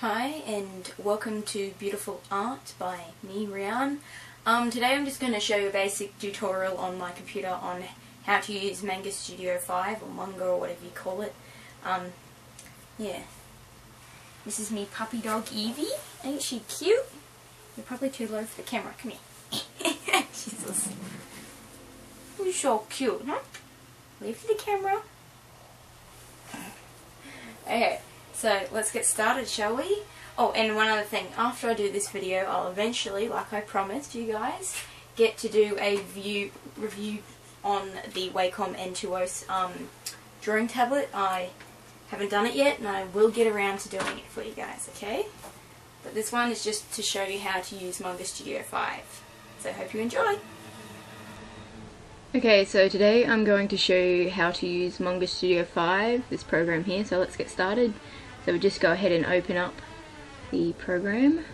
Hi and welcome to Beautiful Art by me, Rian. Today I'm just going to show you a basic tutorial on my computer on how to use Manga Studio 5 or Manga or whatever you call it. Yeah. This is me puppy dog Evie. Ain't she cute? You're probably too low for the camera. Come here. Jesus. You're so cute, huh? Wave for the camera. Okay. So let's get started, shall we? Oh, and one other thing, after I do this video, I'll eventually, like I promised you guys, get to do a review on the Wacom N2O drawing tablet. I haven't done it yet, and I will get around to doing it for you guys, okay? But this one is just to show you how to use Manga Studio 5. So I hope you enjoy. Okay, so today I'm going to show you how to use Manga Studio 5, this program here, so let's get started. So we just go ahead and open up the program.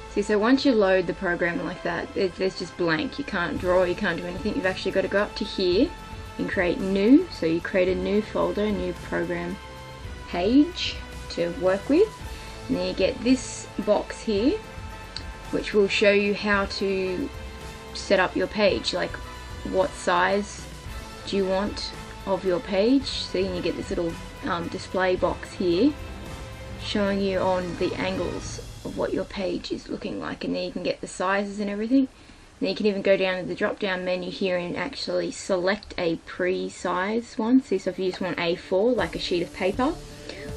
See, so once you load the program like that, there's just blank. You can't draw, you can't do anything. You've actually got to go up to here and create new. So you create a new folder, a new program page to work with. And then you get this box here, which will show you how to set up your page, like what size do you want of your page. So you get this little display box here showing you on the angles of what your page is looking like, and then you can get the sizes and everything. And then you can even go down to the drop down menu here and actually select a pre-size one. So if you just want A4, like a sheet of paper,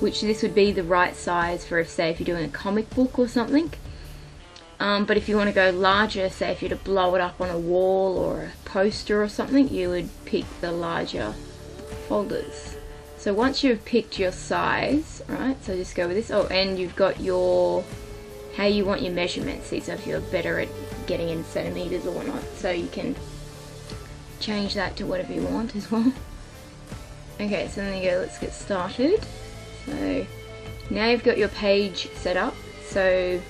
which this would be the right size for, say, if you're doing a comic book or something. But if you want to go larger, say if you're to blow it up on a wall or a poster or something, you would pick the larger folders. So once you've picked your size, right, so just go with this. Oh, and you've got your, how you want your measurements. See, so if you're better at getting in centimeters or whatnot, so you can change that to whatever you want as well. Okay, so then you go, let's get started. So now you've got your page set up, so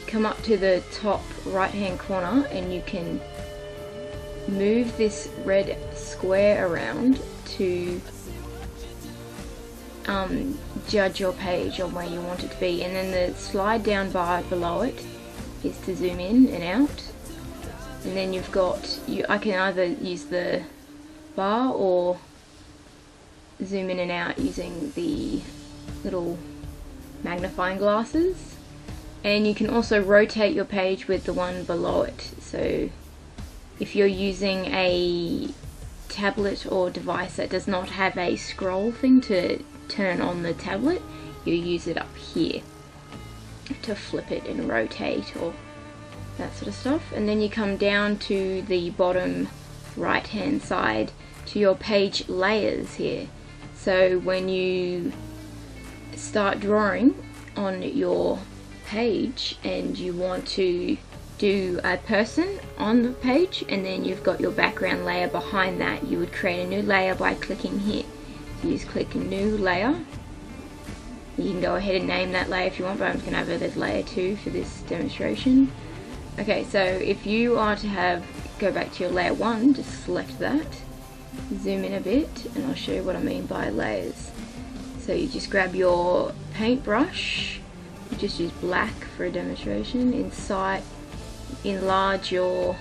come up to the top right hand corner and you can move this red square around to judge your page on where you want it to be, and then the slide down bar below it is to zoom in and out. And then you've got, I can either use the bar or zoom in and out using the little magnifying glasses. And you can also rotate your page with the one below it. So if you're using a tablet or device that does not have a scroll thing to turn on the tablet, you use it up here to flip it and rotate or that sort of stuff. And then you come down to the bottom right hand side to your page layers here. So when you start drawing on your page and you want to do a person on the page, and then you've got your background layer behind that, you would create a new layer by clicking here. So you just click new layer. You can go ahead and name that layer if you want, but I'm just going to have it as layer 2 for this demonstration. Okay, so if you are to go back to your layer 1, just select that, zoom in a bit, and I'll show you what I mean by layers. So you just grab your paintbrush, you just use black for a demonstration, enlarge your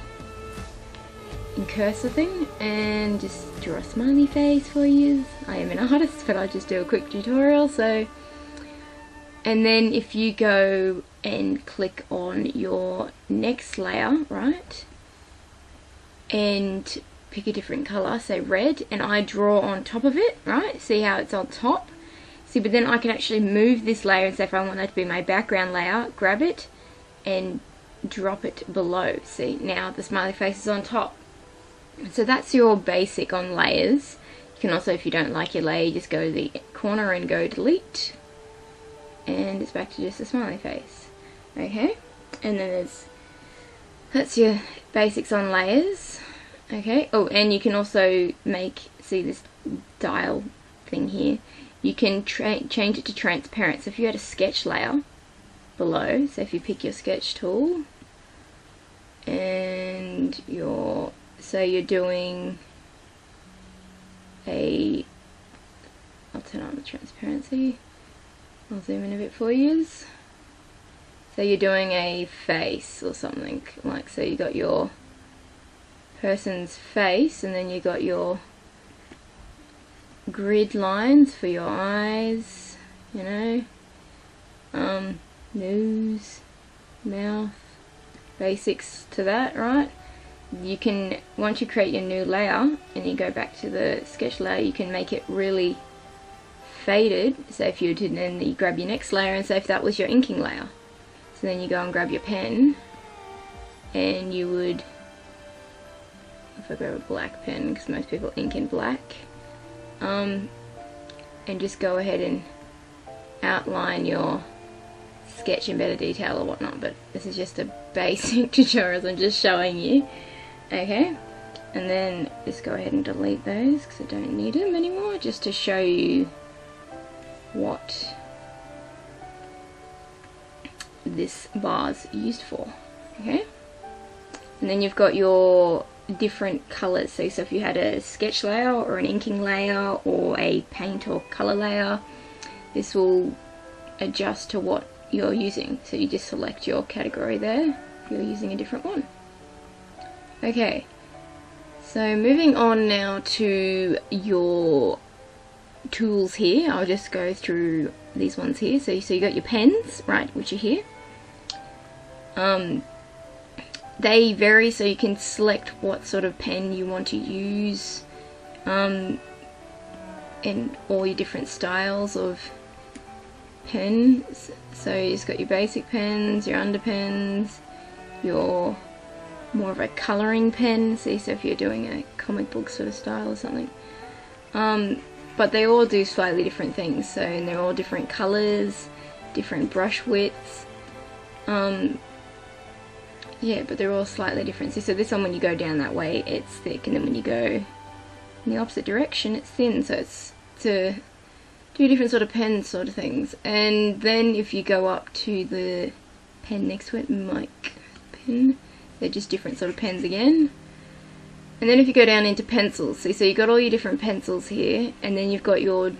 cursor thing, and just draw a smiley face for you. I am an artist, but I just do a quick tutorial. So, and then if you go and click on your next layer, right, and pick a different color, say red, and I draw on top of it, right, see how it's on top. See, but then I can actually move this layer and say if I want that to be my background layer, grab it and drop it below. See, now the smiley face is on top. So that's your basic on layers. You can also, if you don't like your layer, just go to the corner and go delete, and it's back to just a smiley face. Okay, and then that's your basics on layers. Okay, oh, and you can also see this dial thing here. You can change it to transparent. So if you had a sketch layer below, so if you pick your sketch tool and you're doing I'll turn on the transparency. I'll zoom in a bit for you. So you're doing a face or something, like, so you got your person's face, and then you got your grid lines for your eyes, you know, nose, mouth, basics to that, right? You can, once you create your new layer and you go back to the sketch layer, you can make it really faded. So if you did, then you grab your next layer, and say if that was your inking layer, so then you go and grab your pen, and you would, if I grab a black pen, because most people ink in black, and just go ahead and outline your sketch in better detail or whatnot, but this is just a basic tutorial, I'm just showing you. Okay, and then just go ahead and delete those because I don't need them anymore, just to show you what this bar's used for. Okay, and then you've got your different colors. So if you had a sketch layer or an inking layer or a paint or color layer, this will adjust to what you're using. So you just select your category there if you're using a different one. Okay, so moving on now to your tools here. I'll just go through these ones here. So you got your pens, right, which are here. They vary, so you can select what sort of pen you want to use, and all your different styles of pens. So you just got your basic pens, your underpens, your more of a colouring pen, see, so if you're doing a comic book sort of style or something. But they all do slightly different things, so and they're all different colours, different brush widths. Yeah, but they're all slightly different. So this one, when you go down that way, it's thick, and then when you go in the opposite direction, it's thin. So it's to do different sort of pen sort of things. And then if you go up to the pen next to it, mic pen, they're just different sort of pens again. And then if you go down into pencils, see, so you've got all your different pencils here, and then you've got your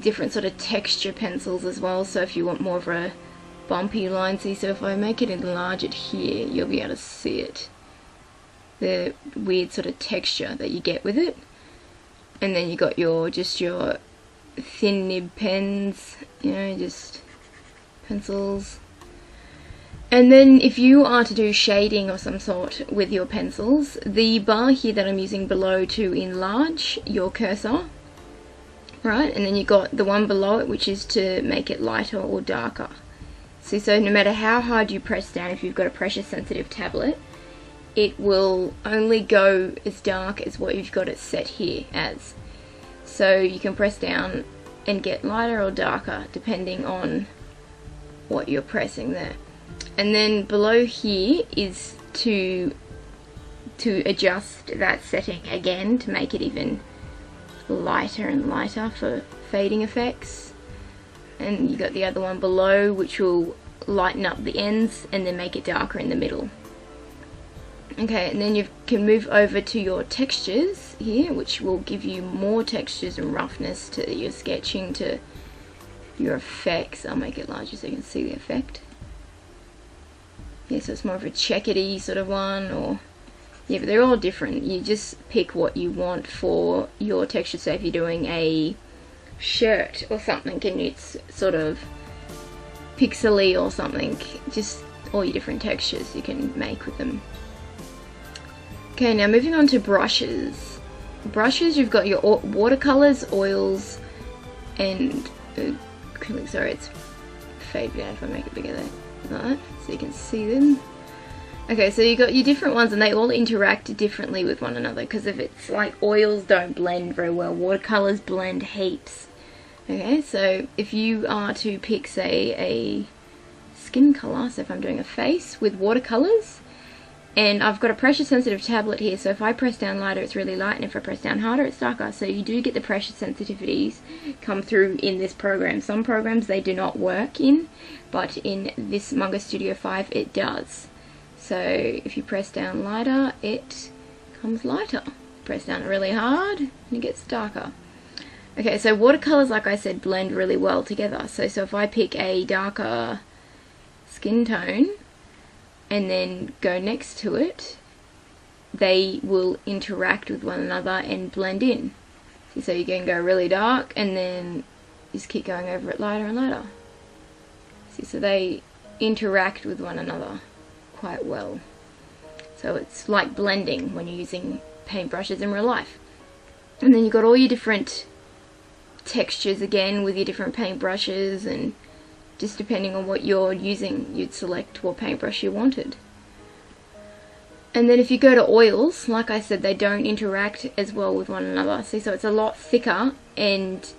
different sort of texture pencils as well. So if you want more of a bumpy line, see, so if I make it enlarge it here, you'll be able to see it, the weird sort of texture that you get with it. And then you got your just your thin nib pens, you know, just pencils. And then if you are to do shading of some sort with your pencils, the bar here that I'm using below to enlarge your cursor, right, and then you got the one below it which is to make it lighter or darker. So no matter how hard you press down, if you've got a pressure sensitive tablet, it will only go as dark as what you've got it set here as. So you can press down and get lighter or darker depending on what you're pressing there. And then below here is to adjust that setting again to make it even lighter and lighter for fading effects. And you got the other one below which will lighten up the ends and then make it darker in the middle. Okay, and then you can move over to your textures here, which will give you more textures and roughness to your sketching, to your effects. I'll make it larger so you can see the effect. Yeah, so it's more of a checkety sort of one, or yeah, but they're all different. You just pick what you want for your texture. So if you're doing a shirt or something and it's sort of pixely or something, just all your different textures you can make with them. Okay, now moving on to brushes. Brushes, you've got your watercolors, oils, and acrylic. Sorry, it's faded out if I make it bigger there, like that, so you can see them. Okay, so you got your different ones and they all interact differently with one another, because if it's like oils don't blend very well, watercolors blend heaps. Okay, so if you are to pick, say, a skin color, so if I'm doing a face with watercolors, and I've got a pressure sensitive tablet here, so if I press down lighter it's really light, and if I press down harder it's darker, so you do get the pressure sensitivities come through in this program. Some programs they do not work in, but in this Manga Studio 5 it does. So if you press down lighter, it comes lighter. press down really hard and it gets darker. Okay, so watercolors, like I said, blend really well together. So if I pick a darker skin tone and then go next to it, they will interact with one another and blend in. So you can go really dark and then just keep going over it lighter and lighter. See, so they interact with one another quite well. So it's like blending when you're using paintbrushes in real life. And then you've got all your different textures again with your different paintbrushes, and just depending on what you're using, you'd select what paintbrush you wanted. And then if you go to oils, like I said, they don't interact as well with one another. See, so it's a lot thicker, and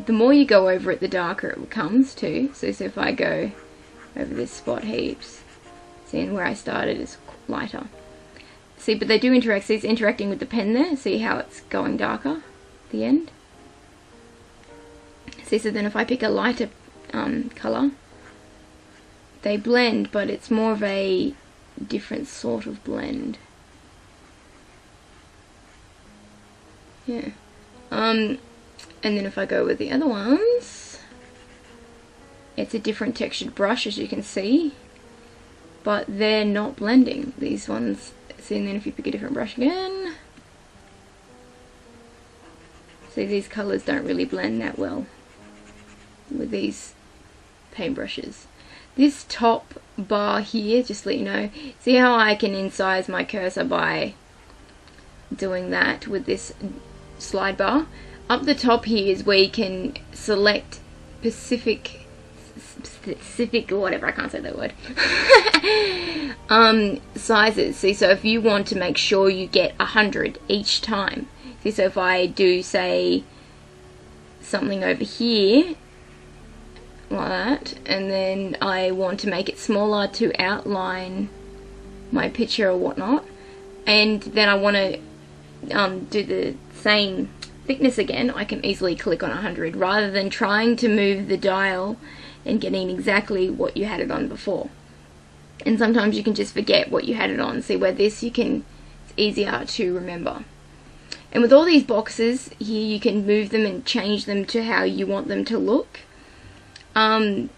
the more you go over it, the darker it becomes too. So if I go over this spot heaps, see, and where I started is lighter. See, but they do interact. See, it's interacting with the pen there. See how it's going darker at the end? See, so then if I pick a lighter colour, they blend, but it's more of a different sort of blend. Yeah. And then if I go with the other ones, it's a different textured brush, as you can see, but they're not blending, these ones. See, and then if you pick a different brush again, see, these colours don't really blend that well with these paintbrushes. This top bar here, just to let you know, see how I can incise my cursor by doing that with this slide bar? Up the top here is where you can select specific, whatever, I can't say that word, sizes. See, so if you want to make sure you get 100 each time, see, so if I do, say, something over here, like that, and then I want to make it smaller to outline my picture or whatnot, and then I want to do the same thickness again, I can easily click on 100 rather than trying to move the dial and getting exactly what you had it on before. And sometimes you can just forget what you had it on. See, where this it's easier to remember. And with all these boxes here, you can move them and change them to how you want them to look. And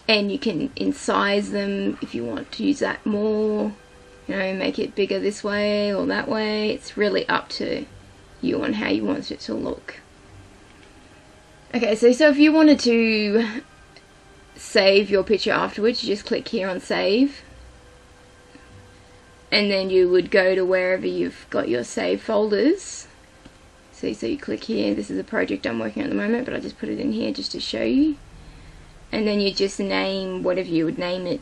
you can incise them if you want to use that more, you know, make it bigger this way or that way. It's really up to you on how you want it to look. Okay, so if you wanted to save your picture afterwards, you just click here on save, and then you would go to wherever you've got your save folders. See, so you click here. This is a project I'm working on at the moment, but I just put it in here just to show you. And then you just name whatever you would name it,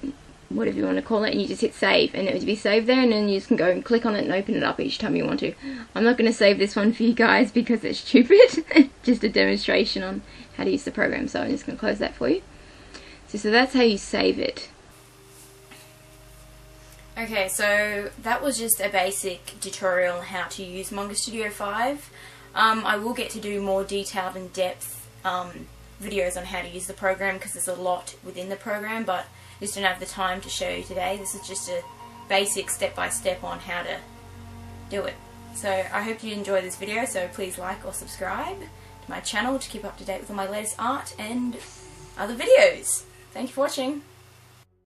whatever you want to call it, and you just hit save, and it would be saved there, and then you just can go and click on it and open it up each time you want to. I'm not going to save this one for you guys because it's stupid. Just a demonstration on how to use the program, so I'm just going to close that for you. So that's how you save it. Okay, so that was just a basic tutorial on how to use Manga Studio 5. I will get to do more detailed and depth videos on how to use the program, because there's a lot within the program, but I just don't have the time to show you today. This is just a basic step-by-step on how to do it. So I hope you enjoy this video, so please like or subscribe to my channel to keep up to date with all my latest art and other videos. Thank you for watching.